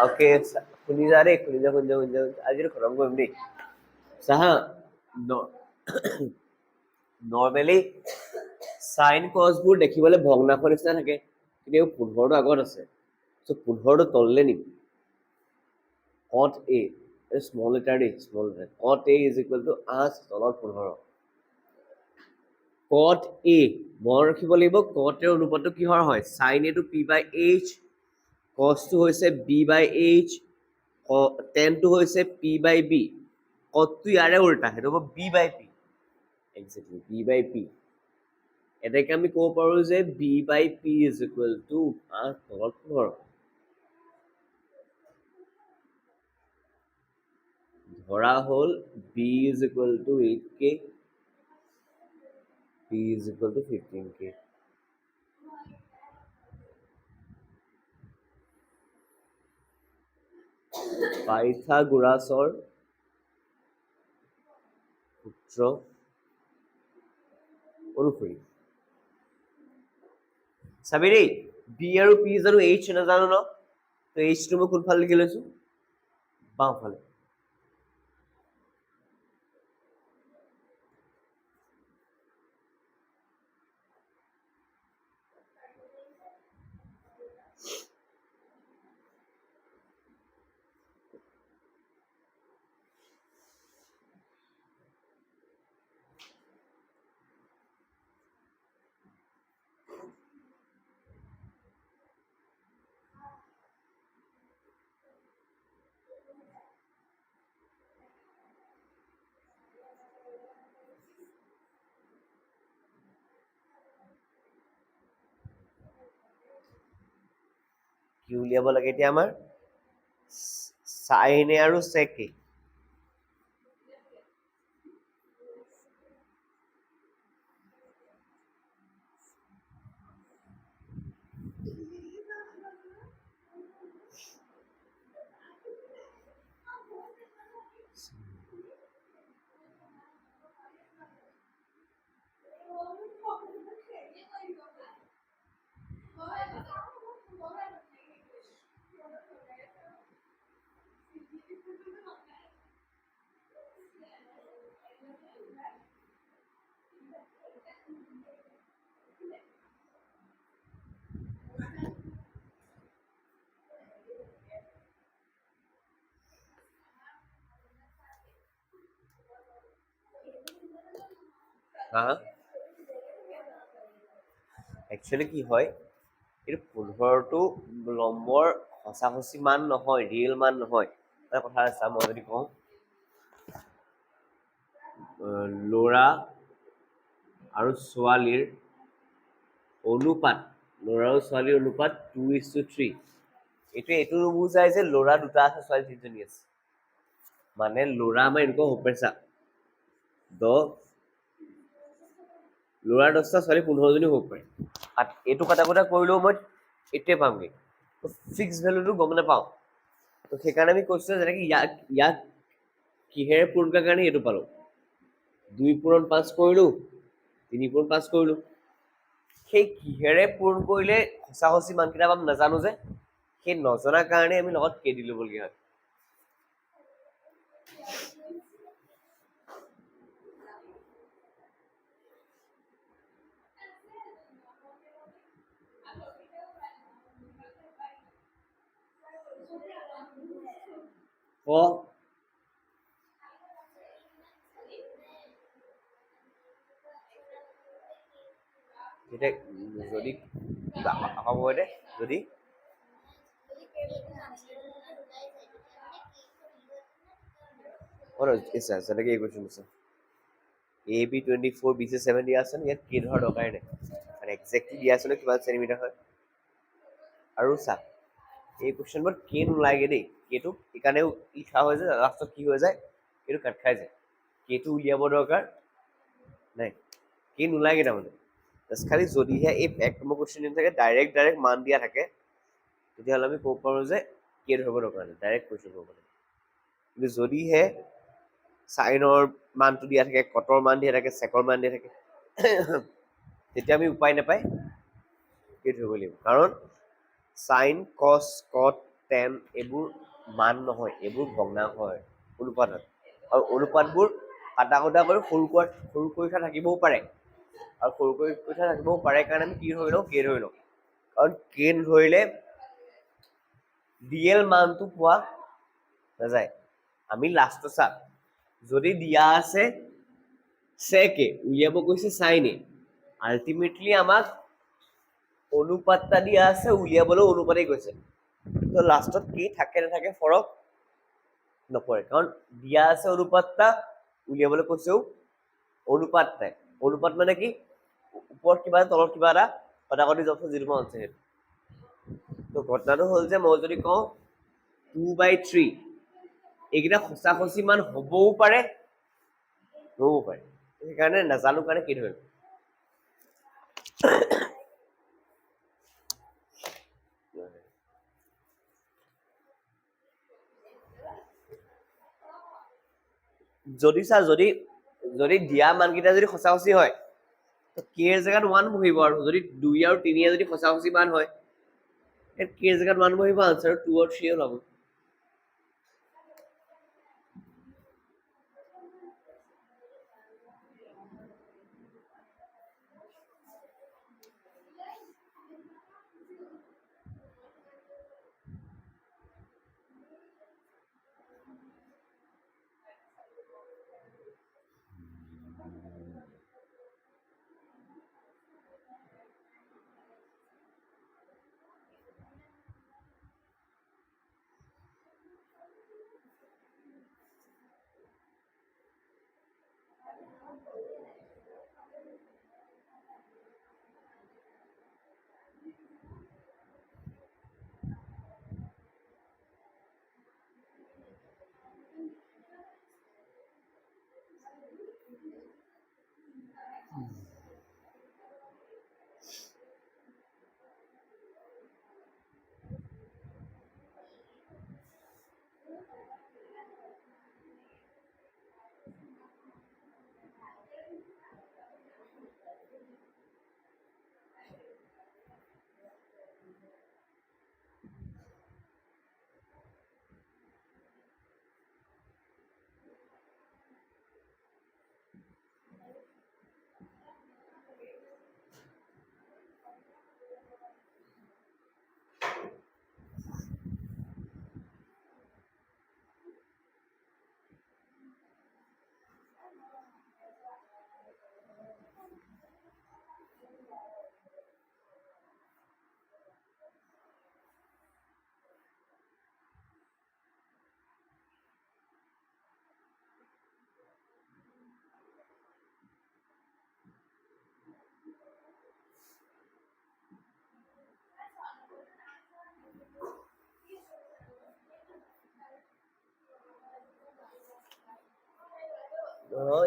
Okay खुली जा रहे खुली जा आज खत्म कर दे सहा नॉर्मली साइन कॉसবোৰ দেখিবলৈ ভগ্নাংশৰ নিচিনা থাকে কিন্তু 15টো আগত আছে সো 15টো তললে নি cot a small letter d small letter cot a is equal to 8 তলৰ 15 cot a মন ৰাখিব লাগিব cot এৰ অনুপাতটো কিহৰ হয় sin a to p by h cos টো হৈছে b by h tan টো হৈছে p by b cot টো ইয়াৰে উল্টা হেটো হ'ব b by p exactly b by p এটাকে আমি কব পাৰো যে b by p is equal to 8 তলৰ 15 ধৰা হল b is equal to 8k p is equal to 15k পাইথাগোৰাছৰ সূত্ৰ অনুসৰি সাবিৰি b আৰু p জানো h না জানো ন তো h টো মই কোনফালে লিখি লৈছো বাওঁফালে কি উলিয়াব লাগে এতিয়া আমাৰ sin a আৰু sec a একচুয়ালি কি হয় এৰ 15টো লম্বৰ হসাহসি মান নহয় ৰিয়েল মান নহয় এটা কথা আছে মই যদি কওঁ লৰা আৰু ছোৱালীৰ অনুপাত লৰা আৰু ছোৱালীৰ অনুপাত 2:3 এইটো নুবুজায় যে লৰা দুটা আছে ছোৱালী তিনিজনী আছে মানে লৰা আমাৰ এনেকুৱা হ'ব পাৰিছা লৰা 10টা ছোৱালী 15 জনী হ'ব পাৰে আৰু এইটো কথা কৰিলেও মই এটাই পামগে তো ফিক্স ভ্যালুটো গম নাপাওঁ তো সেইকাৰণে আমি কৈছো যেনেকৈ ইয়াক কিহেৰে পূৰণ কৰাৰ কাৰণে এইটো পালো 2 পূৰণ 5 কৰিলো 3 পূৰণ 5 কৰিলো সেই কিহেৰে পূৰণ কৰিলে হসাহসি মানকেইটা পাম নাজানো যে সেই নজনাৰ কাৰণে আমি লগত কে দি ল'বলগীয়া হয় এতিয়া যদি আকৌ কয় দে যদি যেনেকে এই কুৱেশ্যন আছে AB24 BC7 দিয়া আছে ইয়াত কি ধৰা দৰকাৰে নাই মানে একজেক্টলি দিয়া আছে কিমান চেণ্টিমিটাৰ হয় আৰু চা এই কুৱেশ্যনবোৰত কে নোলাগে দেই কেটো সেইকাৰণেও লিখা হয় যে লাষ্টত কি হৈ যায় এইটো কাট খাই যায় কেটো উলিয়াব দৰকাৰ নাই কে নোলাগে তাৰমানে খালি যদিহে এই এক নম্বৰ কুৱেশ্যন থাকে ডাইৰেক্ট মান দিয়া থাকে তেতিয়াহ'লে আমি ক'ব পাৰোঁ যে কে ধৰিব দৰকাৰ নাই ডাইৰেক্ট কুৱেশ্যন কৰিব লাগে কিন্তু যদিহে চাইনৰ মানটো দিয়া থাকে কটৰ মান দিয়া থাকে চেকৰ মান দিয়া থাকে তেতিয়া আমি উপায় নাপায় কে ধৰিব লাগিব কাৰণ চাইন কচ কট টেন এইবোৰ মান নহয় এইবোৰ ভগ্নাংশ হয় অনুপাত হয় আৰু অনুপাতবোৰ কাটা কুটা কৰি সৰু পৰীক্ষা থাকিবও পাৰে আৰু সৰু পৰীক্ষা থাকিবও পাৰে কাৰণে আমি কি ধৰি লওঁ কে ধৰি লওঁ কাৰণ কে ধৰিলে ৰিয়েল মানটো পোৱা নাযায় আমি লাষ্টত চাম যদি দিয়া আছে চেকে উলিয়াব কৈছে চাইনে আল্টিমেটলি আমাক অনুপাতটা দিয়া আছে উলিয়াবলৈ অনুপাতেই কৈছে তো লাষ্টত কি থাকে নাথাকে ফৰক নপৰে কাৰণ দিয়া আছে অনুপাতটা উলিয়াবলৈ কৈছেও অনুপাত নাই অনুপাত মানে কি ওপৰত কিবা তলত কিবা এটা কটাকটি জব যিটো মই আছে সেইটো তো ঘটনাটো হ'ল যে মই যদি কওঁ 2/3 এইকেইটা সঁচা মান হ'বও পাৰে নহ'বও পাৰে সেইকাৰণে নাজানো কাৰণে কি ধৰিম যদি চা যদি দিয়া মানকেইটা যদি সঁচা হয় কেৰ জেগাত 1 বহিব আৰু যদি 2 আৰু 3 যদি সঁচা মান হয় কেৰ জেগাত 1 বহিব আনচাৰ 2 আৰু 3 ওলাব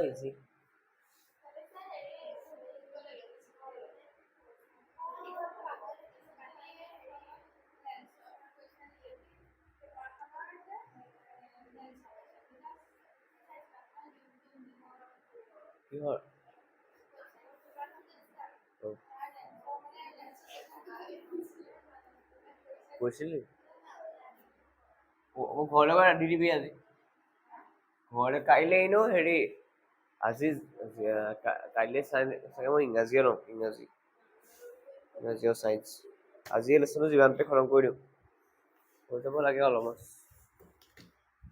easy কিহৰ কৈছিলি ঘৰলৈ গৈ ৰান্ধি দিবি আজি ঘৰলৈ কাইলৈ এনেও হেৰি আজি কাইলৈ চাগে মই ইংৰাজীয়ে লওঁ ইংৰাজী আৰু চাইন্স আজি লেচনটো যিমানতে খতম কৰি দিওঁ হৈ যাব লাগে অলপমান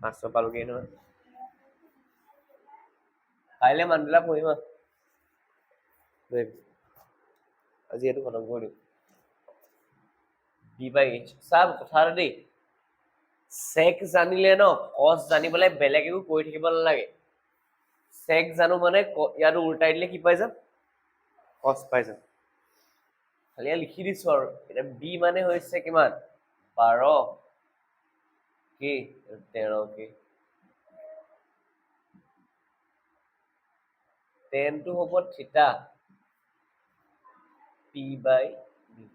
500 পালোগৈ নহয় কাইলৈ মানুহবিলাক পঢ়িম আজি এইটো খতম কৰি দিম বি বাই এইচ চাব কথা এটা দেই চেক জানিলে ন কচ জানিবলৈ বেলেগ একো কৰি থাকিব নালাগে চেক জানো মানে ইয়াত উল্টাই দিলে কি পাই যাম কচ পাই যাম খালি লিখি দিছো আৰু এতিয়া বি মানে হৈছে কিমান 12 কি 13 কি 10 টো হ'ব থিতা পি বাই বি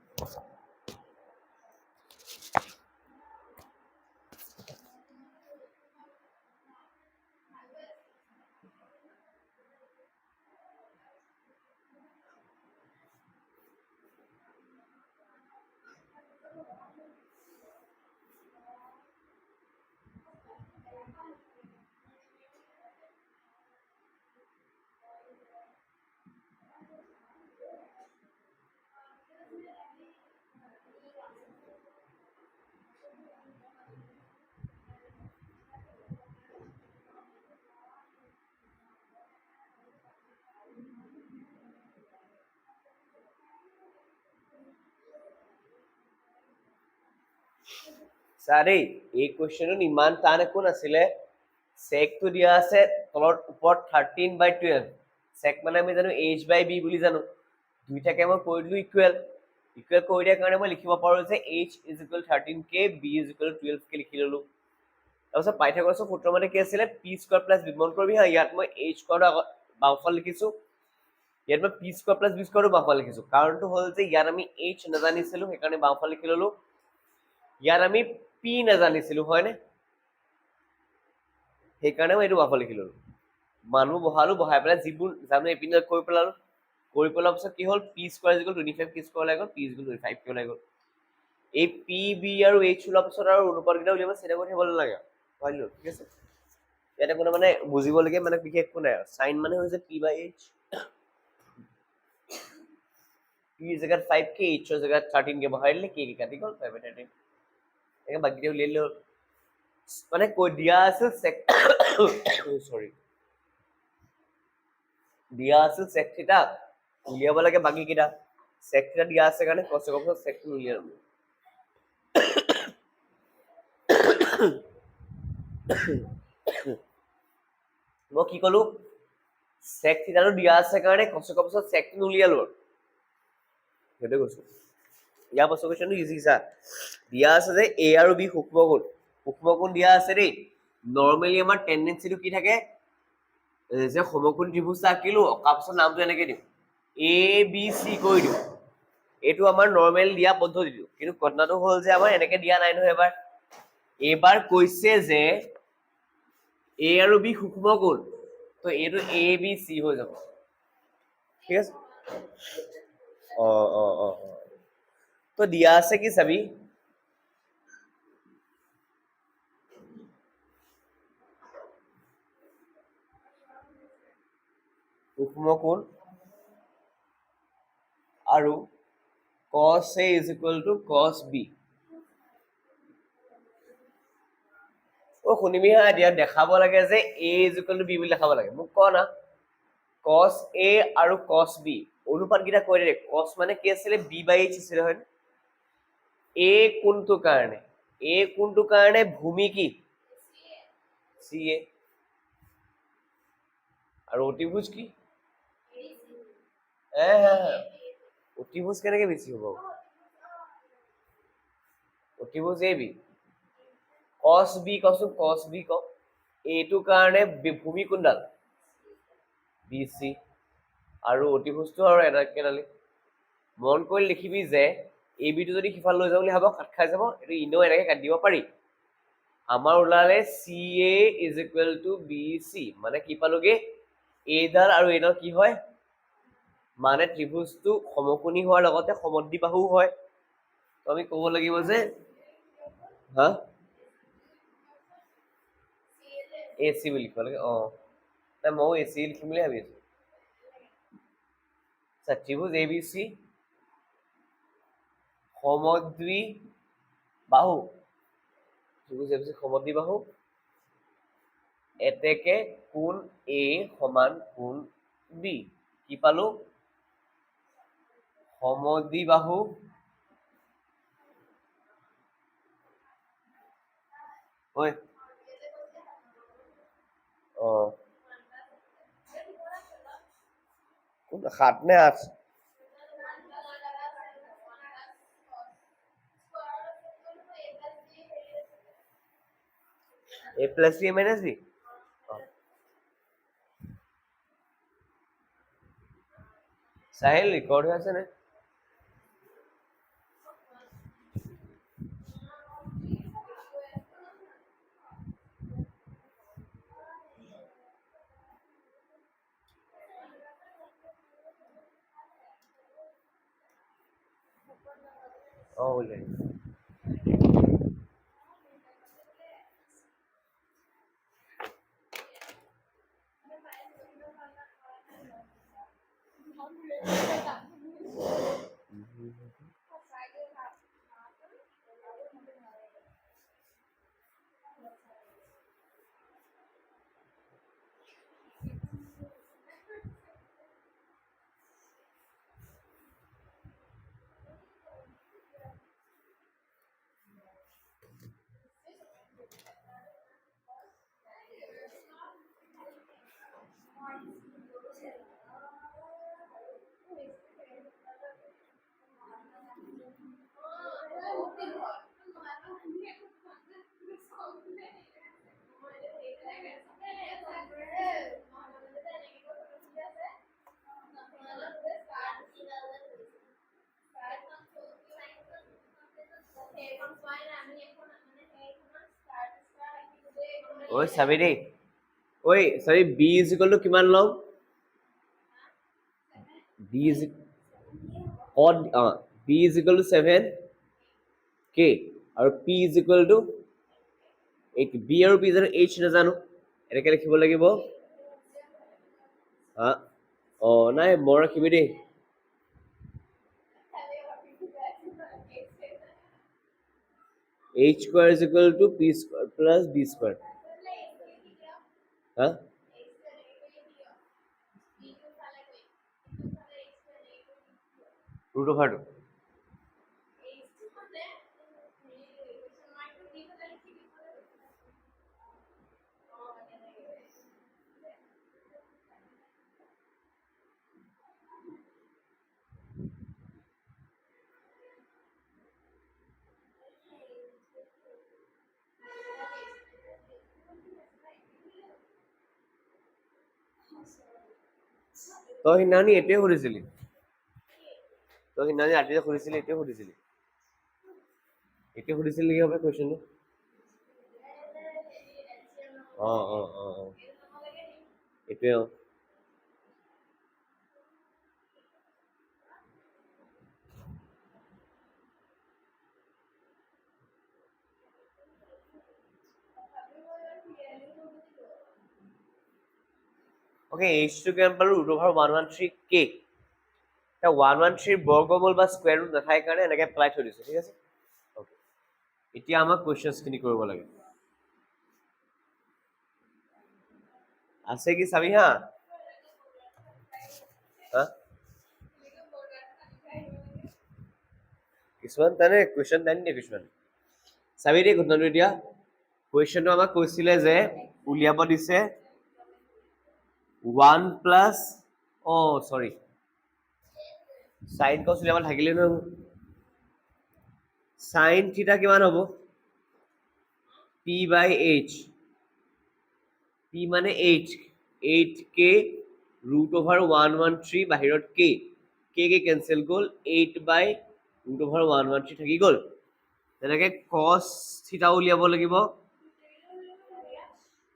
চাৰি এই কোৱেশ্চনটো ইমান টান একো নাছিলে চেকটো দিয়া আছে তলত ওপৰত 13/12 চেক মানে আমি জানো h/b বুলি জানো দুইটাকে মই কৰি দিলো ইকুৱেল ইকুৱেল কৰি দিয়াৰ কাৰণে মই লিখিব পাৰো যে h = 13k b = 12k লিখি ললো তাৰপিছত পাইথাগোৰাছৰ সূত্ৰ মানে কি আছিলে p² + b মন কৰিবি হা ইয়াত মই h² আগত বাওঁফালে লিখিছো ইয়াত মই p² + b² বাওঁফালে লিখিছো কাৰণটো হ'ল যে ইয়াত আমি h নাজানিছিলো সেইকাৰণে বাওঁফালে লিখি ললো ইয়াত আমি p নাজানিছিলো হয়নে সেইকাৰণে মই এইটো বাওঁফালে লিখি ললো মানুহ বহালো বহাই পেলাই যিবোৰ জানো এপিনে কৰি পেলালো কৰি পেলোৱাৰ পিছত কি হ'ল p² = 25k² ওলাই গ'ল p = 25k ওলাই গ'ল এই p b আৰু h ওলোৱাৰ পিছত আৰু অনুপাতকেইটা উলিয়াব চিন্তা কৰি থাকিব নালাগে ভাবিলো ঠিক আছে ইয়াতে কোনো মানে বুজিবলগীয়া মানে বিশেষ একো নাই সাইন মানে হৈছে p/h p জেগাত 5k h জেগাত 13k বহাই দিলে k কাটি গ'ল 5/13 একে বাকিটা উলিয়াই দিলে মানে কৈ দিয়া আছে সৰি দিয়া আছে sec থিটা উলিয়াব লাগে বাকি কিটা sec থিটা দিয়া আছে কাৰণে cos sec টো উলিয়াই ললো মই কি কলো sec থিটাটো দিয়া আছে কাৰণে cos sec টো উলিয়ালো সেইটো কৈছো ইয়াৰ পাছৰ কোৱেশ্চনটো ইজি চা দিয়া আছে যে a আৰু b সূক্ষ্মকোণ দিয়া আছে দেই নৰমালি আমাৰ টেন্ডেন্সিটো কি থাকে যে সমকোণ ত্ৰিভুজ আঁকিলো অকাৰ পাছত নামটো এনেকে দিম a b c কৰি দিওঁ এইটো আমাৰ নৰ্মেল দিয়া পদ্ধতিটো কিন্তু ঘটনাটো হ'ল যে আমাৰ এনেকে দিয়া নাই নহয় এবাৰ কৈছে যে a আৰু b সূক্ষ্মকোণ তো এইটো a b c হৈ যাব ঠিক আছে তো দিয়া আছে কি চাবি সূক্ষ্মকোণ আৰু cos a = cos b শুনিবি হা এতিয়া দেখাব লাগে যে a = b বুলি দেখাব লাগে মোক ক না cos a আৰু cos b অনুপাতকেইটা কৈ দে cos মানে কি আছিলে b/h আছিলে হয় a কোনটো কাৰণে ভূমি কি ca আৰু অতিভুজ কি অতিভুজ কেনেকে বেছি হ'ব অতিভুজ ab cos b কচোন cos b ক এইটো কাৰণে ভূমি কোনডাল bc আৰু অতিভুজটো আৰু এটা কেডালি মন কৰি লিখিবি যে ab টো যদি সিফাল লৈ যাওঁ বুলি ভাব কাট খাই যাব এইটো ইনো এনেকে কাটি দিব পাৰি আমাৰ ওলালে ca = bc মানে কি পালোগে এইডাল আৰু এইডাল কি হয় মানে ত্ৰিভুজটো সমকোণী হোৱাৰ লগতে সমদ্বিবাহু হয় তো আমি ক'ব লাগিব যে হা ac বুলি লিখিব লাগে নাই ময়ো ac লিখিম বুলি ভাবি আছো ত্ৰিভুজ abc সমদ্বিবাহু ত্ৰিভুজ abc সমদ্বিবাহু এতেকে কোণ A সমান কোণ B কি পালো সমদ্বিবাহু ঐ কোন 7 নে 8 A plus B minus B Sahel record হয়ে আছে না বলে ঐ চাবি দেই ঐ সৰি B is equal to কিমান লম B is B is equal to 7 K আৰু P is equal to 8 B আৰু P জানো H নাজানো এনেকে লিখিব লাগিব নাই মই ৰাখিবি দেই H square is equal to P square plus B square root over 2 তই সিদিনানি এটোৱে সুধিছিলি তই সিদিনানি ৰাতিতে সুধিছিলি এটোৱে সুধিছিলি নেকি হবে কুৱেশ্যনটো এটোৱে ওকে H2 কিমান পালো root over 113 K 113 বৰ্গমূল বা স্কয়াৰ ৰুট নাথাকে কাৰণে এনেকে এপ্লাই থৈ দিছো ঠিক আছে ওকে এতিয়া আমাক কোৱেশ্চনছ খিনি কৰিব লাগে আছে কি চাবি হা কিছুমান তানে কোৱেশ্চন টানি দিয়ে কিছুমান চাবি দেই ঘটনাটো এতিয়া কুৱেশ্যনটো আমাক কৈছিলে যে উলিয়াব দিছে 1 প্লাস সৰি সাইন কস উলিয়াব থাকিলে ন সাইন থিটা কিমান হ'ব p by h p মানে h 8k root over 113 বাহিৰত k k কেনসেল গল 8 by root over 113 থাকি গল তেনেকে cos থিটা উলিয়াব লাগিব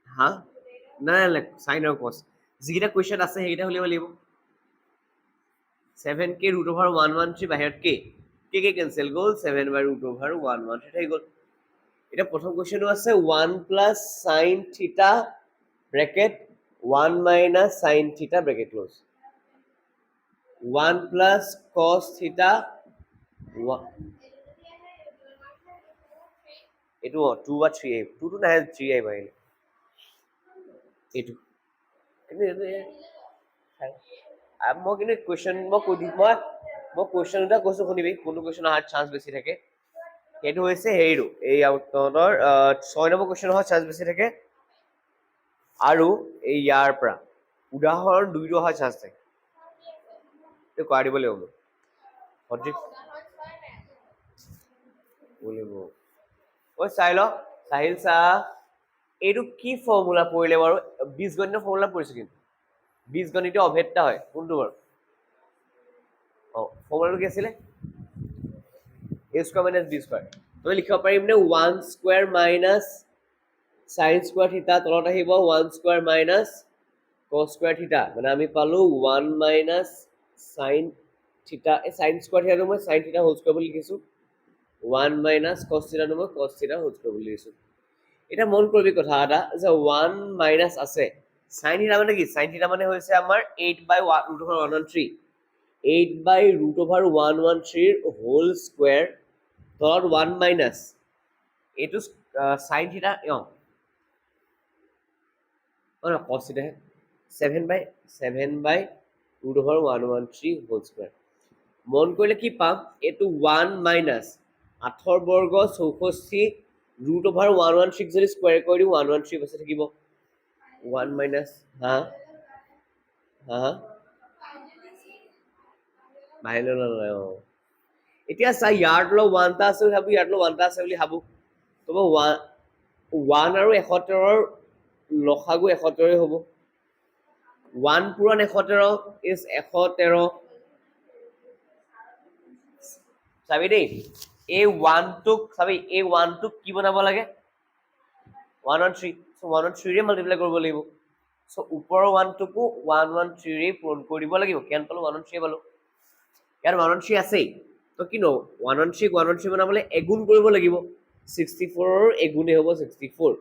হা নাই সাইন আৰু cos যিটা কোৱেশ্চন আছে সেইটা উলিয়াব লাগিব 7k root over 113 বাহিৰত k কেনসেল গল 7 by root over 113 থাকি গল এটা প্ৰথম কোৱেশ্চনটো আছে 1 plus sin theta bracket 1 minus sin theta bracket close 1 plus cos theta এটো 2 বা 3 2 তো নাই 3 আহিব এইটো কিন্তু মই কিন্তু কুৱেশ্যন মই কৈ দিম মই কুৱেশ্যন এটা কৈছো শুনিবি কোনটো কুৱেশ্যন অহাৰ চান্স বেছি থাকে সেইটো হৈছে হেৰিটো এই তহঁতৰ 6 নম্বৰ কুৱেশ্যন অহাৰ চান্স বেছি থাকে আৰু এই ইয়াৰ পৰা উদাহৰণ 2টো অহাৰ চান্স থাকে এইটো কৰাই দিব লাগিব সঠিক বুলিব ঐ চাই ল চাহিল চা এইটো কি ফৰ্মুলা পৰিলে বাৰু বীজগণিতৰ ফৰ্মুলা পৰিছে কিন্তু বীজগণিতৰ অভেদটা হয় কোনটো বাৰু ফৰ্মুলাটো কি আছিলে a square minus b square আমি লিখিব পাৰিম নে 1 স্কয়ার মাইনাস sin স্কয়ার থিটা তলত আহিব 1 স্কয়ার মাইনাস cos স্কয়ার থিটা মানে আমি পালো 1 মাইনাস sin থিটা এই sin স্কয়ার থিটাটো মই sin থিটা হোল স্কয়ার বুলি লিখিছো 1 মাইনাস cos থিটাটো মই cos থিটা হোল স্কয়ার বুলি লিখিছো এটা মন কৰিবি কথা এটা যে 1 মাইনাস আছে sin থিটা মানে কি sin থিটা মানে হৈছে আমাৰ 8/√113 8/√113 হোল স্কয়াৰ তলত 1 মাইনাস এইটো sin থিটা cos থিটা 7/√113 হোল স্কয়াৰ মন কৰিলে কি পাম এইটো 1 মাইনাস 8 বৰ্গ 64 √113 যদি স্কয়াৰ কৰি দিও 113 বচি থাকিব 1 মাইনাস হা বাহিৰলৈ নলয় এতিয়া চা ইয়াৰ তলত 1 টা আছে বুলি ভাবো ইয়াৰ তলত 1 টা আছে বুলি ভাবো তো 1 আৰু 71ৰ লসাগু 71 হ'ব 1 পূৰণ 71 is 113 চাবি দেই এই 1 টোক চাবি এই 1 টোক কি বনাব লাগে 113 সো 113 ৰে মাল্টিপ্লাই কৰিব লাগিব সো ওপৰৰ 1 টোকো 113 ৰে পূৰণ কৰিব লাগিব কেন পালো 113 পালো ইয়াৰ 113 আছে তো কি ন 113 বনাবলে এগুণ কৰিব লাগিব 64 ৰ এগুণে হ'ব 64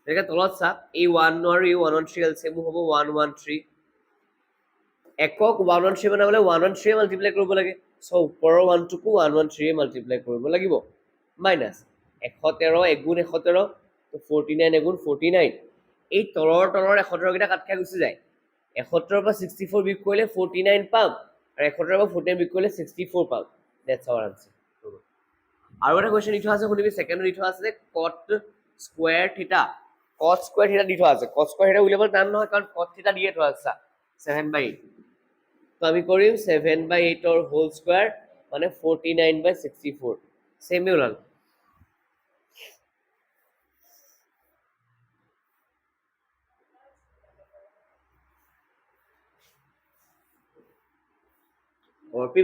দেখে তলত চা এই 1 আৰু এই 113 এলচিএম হ'ব 113 একক 113 বনাবলে 113 মাল্টিপ্লাই কৰিব লাগে সো ওপৰৰ 1 টোকো 113 মাল্টিপ্লাই কৰিব লাগিব মাইনাস 113 এগুণ 113 তো 49 এগুণ 49 এই তলৰ 113 কেইটা কাট খাই গুচি যায় 71 পৰা 64 বিয়োগ কৰিলে 49 পাম আৰু 71 পৰা 49 বিয়োগ কৰিলে 64 পাম দ্যাটস आवर आंसर আৰু এটা কোৱেশ্চন দি থোৱা আছে শুনিবি সেকেন্ড দি থোৱা আছে যে cot স্কয়াৰ থিটা cos স্কয়াৰ থিটা দি থোৱা আছে cos স্কয়াৰ থিটা উলিয়াব টান নহয় কাৰণ cos থিটা দিয়ে থোৱা আছে 7/8 তো আমি কৰিম 7/8 ৰ হোল স্কয়াৰ মানে 49/64 সেমে ওলাল অৰ্পি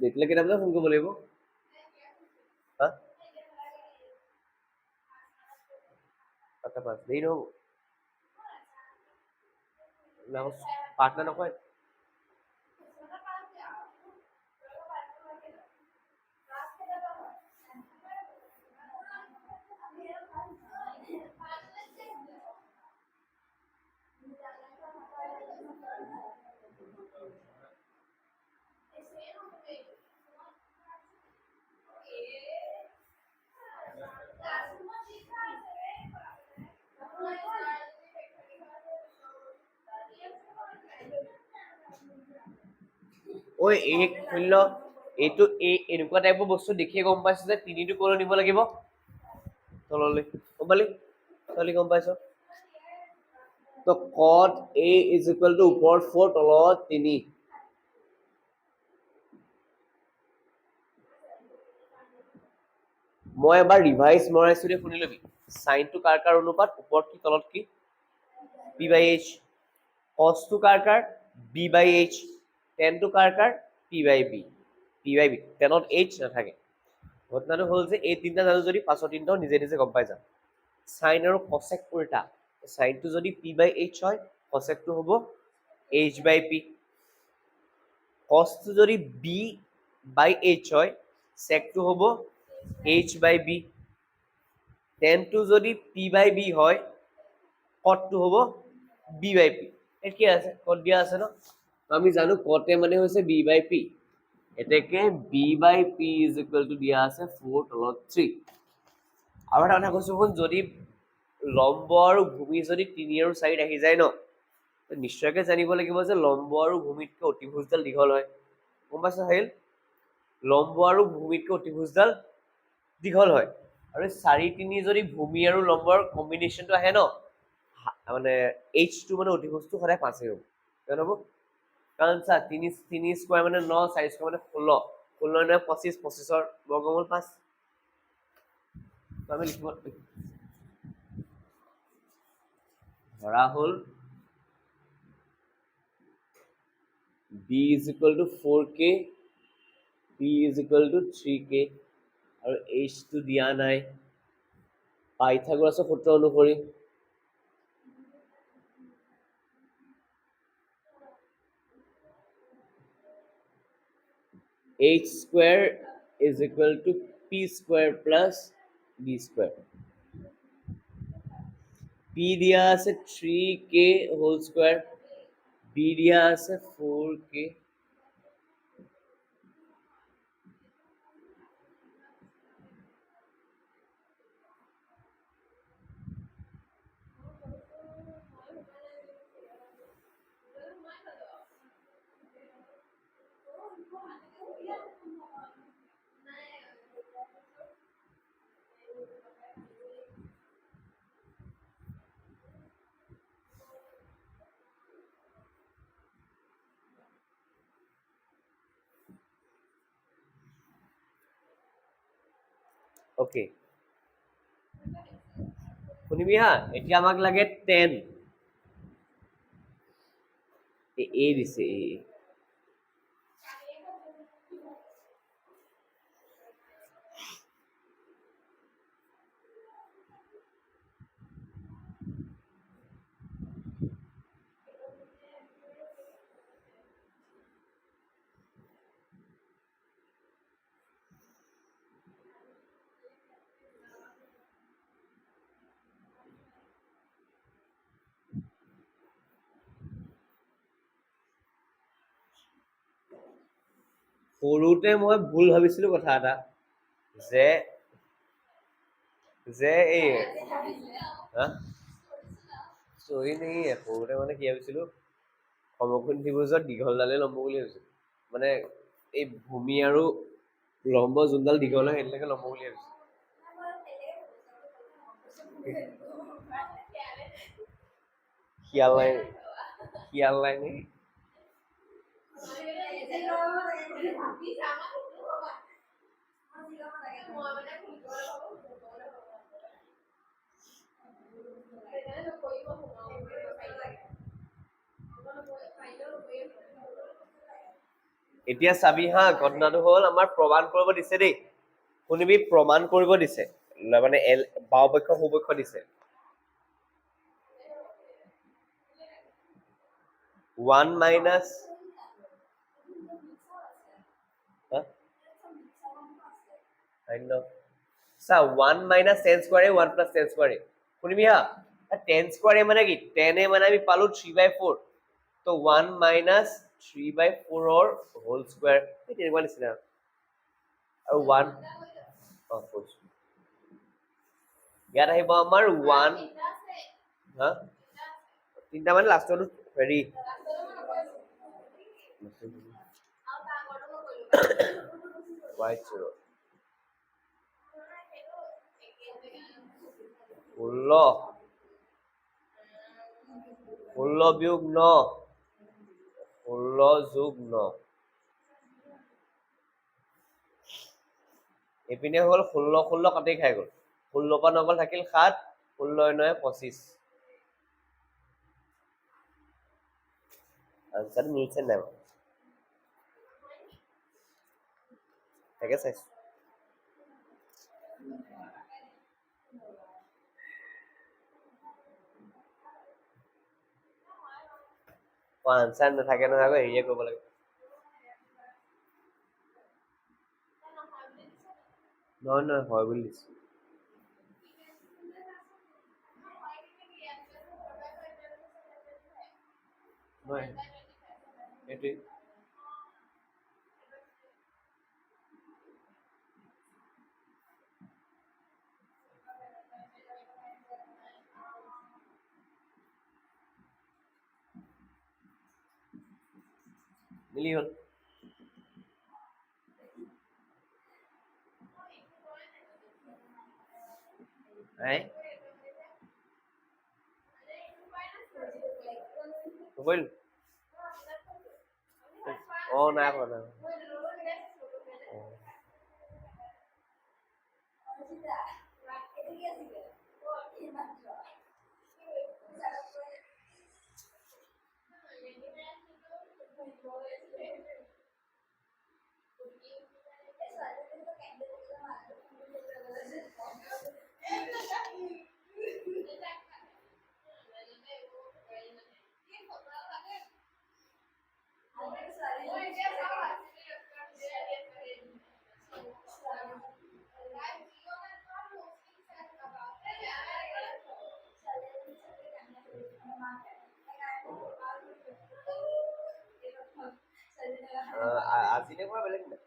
দেখলে কেটা বজাত ফোন কৰিব লাগিব হা পাতা পাস দেই নো না পাৰ্টনাৰ নকয় ওই এই শূন্য এইটো এই এনেকুৱা টাইপৰ বস্তু দেখিয়ে গম পাইছো যে তিনিটো কোণ নিব লাগিব তললৈ গম পালি তলি গম পাইছো তো cot a is equal to ওপৰত 4 তলত 3 মই এবাৰ ৰিভাইজ মৰাইছো দে শুনি লবি sin টু কাৰ কাৰ অনুপাত ওপৰত কি তলত কি p/h cos টু কাৰ কাৰ b/h tan টু কাৰ কাৰ p/b p/b tanত h নাথাকে ঘটনাটো হল যে এই তিনটা জানো যদি পাছৰ তিনটাও নিজে নিজে গম পাই যাম sin আৰু cosec উল্টা sin টো যদি p/h হয় cosec টো হ'ব h/p cos টো যদি b/h হয় sec টো হ'ব h/b tan টো যদি p/b হয় cot টো হ'ব b/p এর কি আছে cot দিয়া আছে ন তো আমি জানো cot এ মানে হৈছে b/p এটাকে b/p is equal to দিয়া আছে 4 তলত 3 আৰু এটা কথা কৈছো শুন যদি লম্ব আৰু ভূমি যদি 3 আৰু 4 আহি যায় ন, নিশ্চয়কৈ জানিব লাগিব যে লম্ব আৰু ভূমিতকৈ অতিভুজডাল দীঘল হয়। গম পাইছা আহিল? লম্ব আৰু ভূমিতকৈ অতিভুজডাল দীঘল হয়। আৰু 4, 3 যদি ভূমি আৰু লম্বৰ কম্বিনেশ্যনটো আহে ন, মানে H2 মানে অতিভুজটো সদায় 5 হ'ব। কিয় হ'ব? কাৰণ চা 3 স্কোৱাৰ মানে 9, 4 স্কোৱাৰ মানে 16, 16 9 25, 25ৰ বৰ্গমূল 5। আমি লিখিব ধৰা হ'ল b is equal to 4k, p is equal to 3k, আৰু h টো দিয়া নাই। পাইথাগোৰাছৰ সূত্ৰ অনুসৰি h square is equal to p square plus b square. p দিয়া আছে 3k whole square, b দিয়া আছে 4k, okay শুনিবি হা। এতিয়া আমাক লাগে 10, a দিছে a, সৰুতে মই ভুল ভাবিছিলো কথা এটা, যে এই চৰি নেকি, সৰুতে মানে কি ভাবিছিলো সমকোণী ত্ৰিভুজত দীঘলডালে লম্ব বুলি ভাবিছিলো। মানে এই ভূমি আৰু লম্ব যোনডাল দীঘল হয় সেইডালকে লম্ব বুলি ভাবিছিলো। খিয়াল নাই নেকি? এতিয়া চাবি হা, ঘটনাটো হ'ল আমাৰ প্ৰমাণ কৰিব দিছে দেই। শুনিবি, প্ৰমাণ কৰিব দিছে, মানে বাওপক্ষ সোপক্ষ দিছে। 1 minus চা 1 minus 10 square 1 plus 10 square। শুনিবি হা, 10 square মানে কি, 10 মানে আমি পালো 3/4, তো 1 minus 3/4 ৰ হোল স্কোয়াৰ, তেনেকুৱা নিচিনা। আৰু 1 ইয়াত আহিব আমাৰ 1 হা 3টা মানে লাষ্টৰটো হেৰি y0 16 বিয়োগ 9, 16 যোগ 9, এইপিনে হ'ল 16 16 কাটি খাই গ'ল, 16 পৰা 9 থাকিল 7, 16 9 25। আনসাৰ মিলছে নাই তাকে চাইছো। আনসাৰ নাথাকে নহয়, আকৌ হেৰিয়ে কৰিব লাগে। নহয় হয় বুলি দিছো। সেইটোৱে মিলি হ'ল নকৰিলো নাই কৰা আজিলে কৰা বেলেগ নাই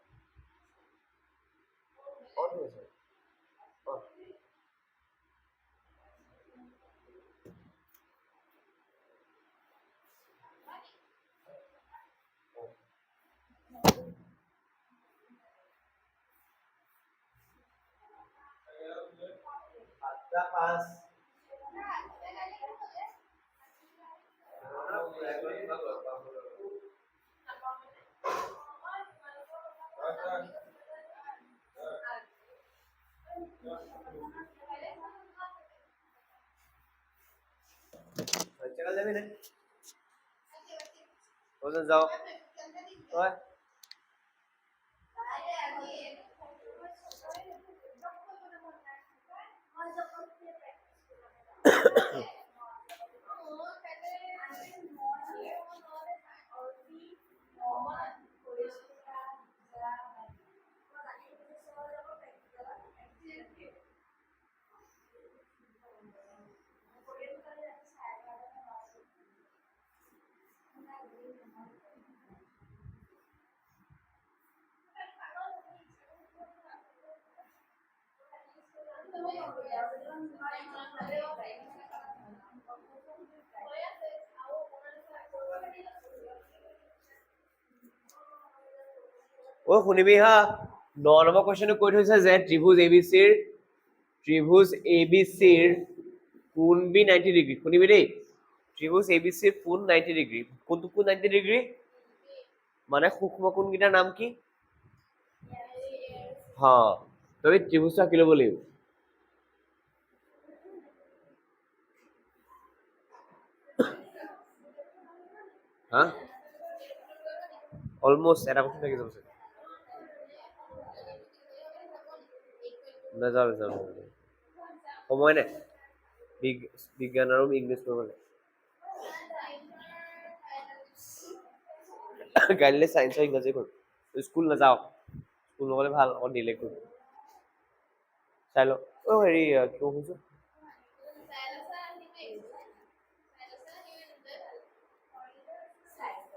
পাঁচ যাবি নে যাও তই শুনিবি হা 9 নম্বৰ কুৱেশ্যনটো কৈ থৈছে যে ত্ৰিভুজ এবিচিৰ কোণ বি 90 ডিগ্ৰী শুনিবি দেই ত্ৰিভুজ এবিচিৰ কোণ 90 ডিগ্ৰী কোনটো কোণ 90 ডিগ্ৰী মানে সূক্ষ্ম কোণকেইটাৰ নাম কি হা তই ত্ৰিভুজটো আঁকি ল'ব লাগিব হা অলমোষ্ট এটা কথা থাকি যাব নাযাওঁ সময় নাই বিজ্ঞান আৰু ইংলিছ কৰিবলৈ কাইলৈ চায়েন্স আৰু ইংৰাজী কৰিম স্কুল নাযাওঁ স্কুল নগ'লে ভাল অকণ দিলে কৰিম চাই লওঁ হেৰি কি কৈছো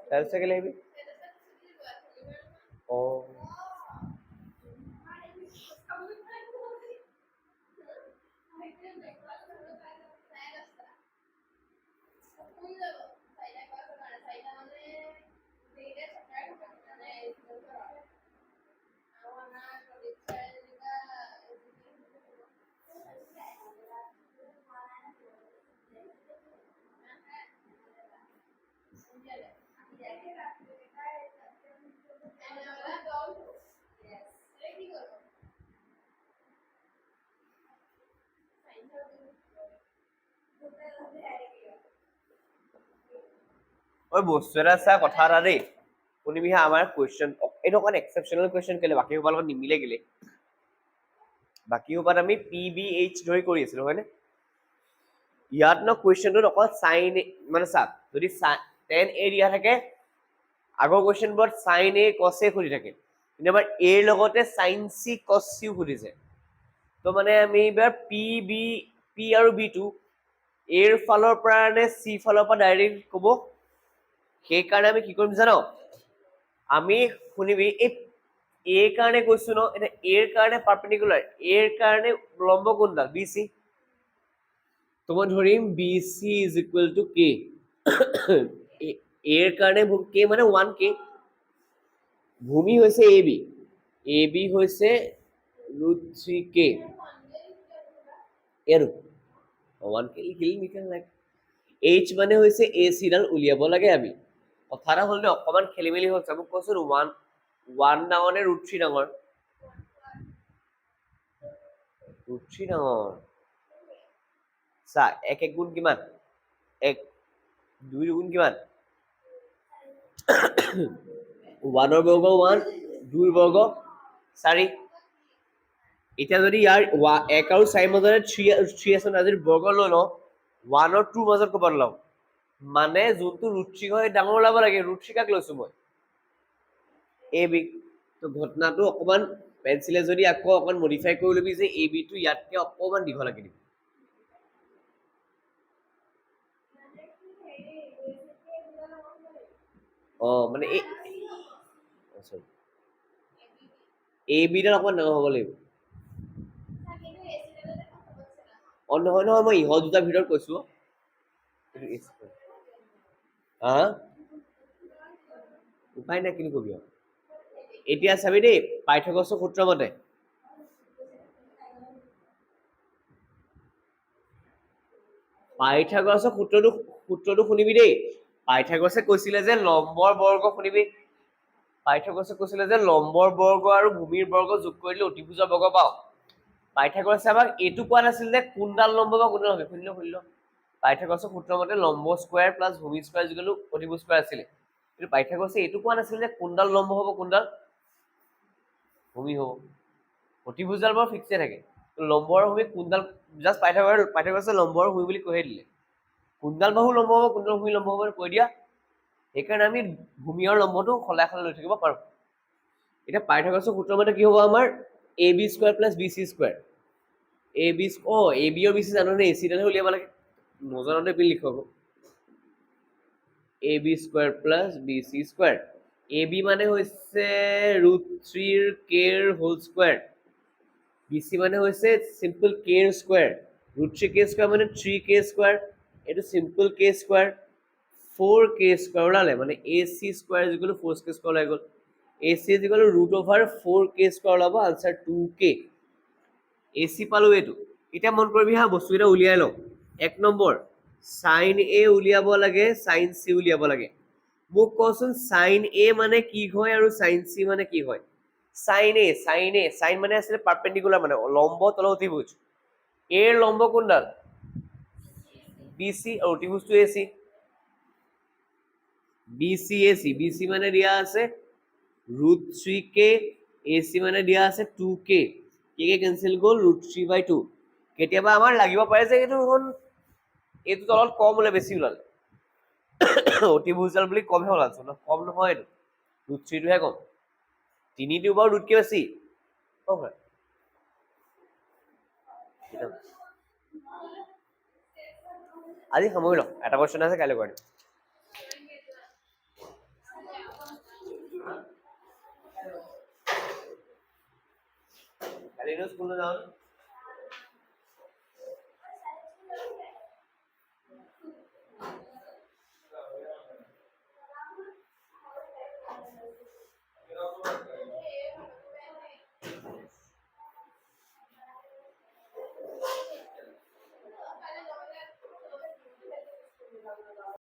চাইন্স কেলে আহিবি বস্তু এটা চা কথা এটা দেই শুনিবি হা আমাৰ কুৱেশ্যন এইটো অকণ এক্সেপশ্যনেল কুৱেশ্যন কেলে বাকী সোপাৰ লগত নিমিলে কেলে বাকী সোপাত আমি PBH ধৰি কৰি আছিলো হয়নে ইয়াত ন কুৱেশ্যনটোত অকল চাইন মানে চা যদি tan a দিয়া থাকে আগৰ কুৱেশ্যনবোৰত sin a cos a সুধি থাকে কিন্তু এবাৰ a ৰ লগতে sin c cos c সুধিছে তো মানে আমি এইবাৰ P আৰু B টো a ৰ ফালৰ পৰা নে c ফালৰ পৰা ডাইৰেক্ট ক'ব সেইকাৰণে আমি কি কৰিম জানো আমি শুনিবি এই a কাৰণে কৈছো ন এটা a ৰ কাৰণে পাৰপেন্ডিকুলাৰ a ৰ কাৰণে লম্ব কোণডাল BC তো মই ধৰিম BC = K a ৰ কাৰণে K মানে 1K ভূমি হৈছে এ বি হৈছে √3k এইটো 1k লিখিলে লাগে এইচ মানে হৈছে এ চিডাল উলিয়াব লাগে আমি কথা এটা হ'ল অকমান খেলি মেলি হৈছে মোক কৈছো 1 ডাঙৰ নে √3 ডাঙৰ √3 ডাঙৰ চা 1 গুণ কিমান 1 2 গুণ কিমান 1 ৰ বৰ্গ 1 2 ৰ বৰ্গ 4 এতিয়া যদি ইয়াৰ 1 আৰু 4 মাজৰে 3 আছে না যদি বৰ্গ লৈ লওঁ 1 আৰু 2 মাজত ক'ব লওঁ মানে যোনটো √3 হয় ডাঙৰ ওলাব লাগে √3 কাক লৈছো মই এ বি তো ঘটনাটো অকমান পেন্সিলে যদি আকৌ অকমান মডিফাই কৰি লবি যে এ বি টো ইয়াতকে অকমান দীঘল লাগি দিব মানে এ বি ডাল অকমান ডাঙৰ হ'ব লাগিব নহয় নহয় মই ইহঁত দুটাৰ ভিতৰত কৈছো উপায় নাই কিনো কবি এতিয়া চাবি দেই পাইথাগোৰাছৰ সূত্ৰ মতে পাইথাগোৰাছৰ সূত্ৰটো শুনিবি দেই পাইথাগোৰাছে কৈছিলে যে লম্বৰ বৰ্গ শুনিবি পাইথাগোৰাছে কৈছিলে যে লম্বৰ বৰ্গ আৰু ভূমিৰ বৰ্গ যোগ কৰিলে অতিভুজৰ বৰ্গ পাওঁ পাইথাগোৰাছে আমাক এইটো কোৱা নাছিল যে কোনডাল লম্ব বা কোনডাল হবে শুনিল পাইথাগোৰাছৰ সূত্ৰ মতে লম্ব স্কয়াৰ প্লাস ভূমি স্কয়াৰ যোগেলো অতিভুজ স্কয়াৰ আছিলে কিন্তু পাইথাগোৰাছে এইটো কোৱা নাছিল যে কোনডাল লম্ব হ'ব কোনডাল ভূমি হ'ব অতিভুজডাল বৰ ফিক্সে থাকে লম্ব আৰু ভূমি কোনডাল জাস্ট পাইথাগোৰাছে লম্ব আৰু ভূমি বুলি কৈহে দিলে কোনডাল বাহু লম্ব হ'ব কোনডাল ভূমি লম্ব হ'ব কৈ দিয়া সেইকাৰণে আমি ভূমি আৰু লম্বটো সলাই সলাই লৈ থাকিব পাৰো এটা পাইথাগোৰাছৰ সূত্ৰ মতে কি হ'ব আমাৰ ab square plus bc square ab ab আৰু bc জানোনে ac ডালহে উলিয়াব লাগে নজনাতে বিল লিখক ab square plus bc square ab মানে হৈছে √3 k ৰ হোল স্কয়াৰ bc মানে হৈছে সিম্পল k ৰ স্কয়াৰ √3k স্কয়াৰ মানে 3k স্কয়াৰ এটো simple k square 4k square ওলালে মানে ac স্কয়াৰ 4k স্কয়াৰ ওলাই গ'ল ac √4k স্কয়াৰ ওলাব আনসাৰ 2k ac পালো এটো এটা মন কৰিবি হা বস্তু এটা উলিয়াই লও এক নম্বৰ sin a উলিয়াব লাগে sin c উলিয়াব লাগে মোক কোৱাচোন sin a মানে কি হয় আৰু sin c মানে কি হয় sin মানে আছে পারপেন্ডিকুলার মানে লম্ব তল অতিভুজ a এর লম্ব কোনডাল bc আর অতিভুজটো ac bc মানে দিয়া আছে √3k ac মানে দিয়া আছে 2k k ক্যান্সেল গল √3/2 কেতিয়াবা আমাৰ লাগিব পাৰে যে এইটো তলত কম হলে বেছি ওলালে অতিভুজডাল বুলি কমহে ওলাইছে ন কম নহয় এইটো √3 টোহে কম 3 টো বাৰু √কে বেছি হয় আজি সময় ল এটা কোশ্চেন আছে কাইলৈ কৰিম কালি স্কুল যাওঁ